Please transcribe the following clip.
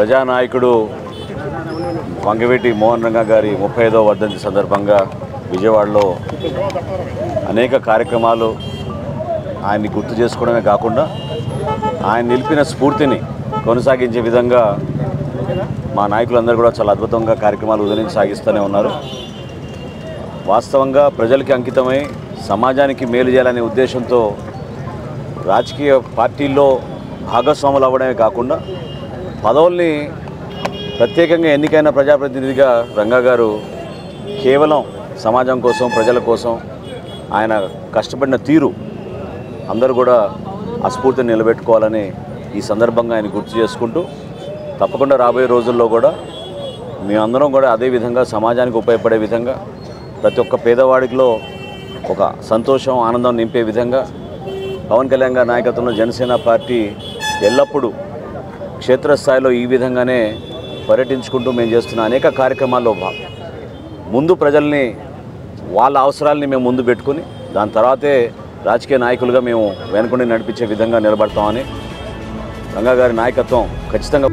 ప్రజానాయకుడు వంగవీటి మోహన్ రంగా గారి 35వ వర్ధంతి సందర్భంగా విజయవాడలో అనేక కార్యక్రమాలు ఆయన్ని గుర్తు చేసుకోవడమే కాకుండా ఆయన నిలిపిన స్ఫూర్తిని కొనసాగించే విధంగా మా నాయకులందరూ కూడా చాలా అద్భుతంగా కార్యక్రమాలు ఉదయం సాగిస్తూనే ఉన్నారు. వాస్తవంగా ప్రజలకి అంకితమై సమాజానికి మేలు చేయాలనే ఉద్దేశంతో రాజకీయ పార్టీల్లో భాగస్వాములు అవ్వడమే కాకుండా పదవుల్ని ప్రత్యేకంగా ఎన్నికైన ప్రజాప్రతినిధిగా రంగా గారు కేవలం సమాజం కోసం ప్రజల కోసం ఆయన కష్టపడిన తీరు అందరూ కూడా ఆ స్ఫూర్తిని నిలబెట్టుకోవాలని ఈ సందర్భంగా ఆయన గుర్తు చేసుకుంటూ తప్పకుండా రాబోయే రోజుల్లో కూడా మేమందరం కూడా అదేవిధంగా సమాజానికి ఉపయోగపడే విధంగా ప్రతి ఒక్క పేదవాడిలో ఒక సంతోషం ఆనందం నింపే విధంగా పవన్ కళ్యాణ్ గారి నాయకత్వంలో జనసేన పార్టీ ఎల్లప్పుడూ క్షేత్రస్థాయిలో ఈ విధంగానే పర్యటించుకుంటూ మేము చేస్తున్న అనేక కార్యక్రమాల్లో ముందు ప్రజల్ని వాళ్ళ అవసరాలని మేము ముందు పెట్టుకుని దాని తర్వాతే రాజకీయ నాయకులుగా మేము వెనుకుండి నడిపించే విధంగా నిలబడతామని రంగా గారి నాయకత్వం ఖచ్చితంగా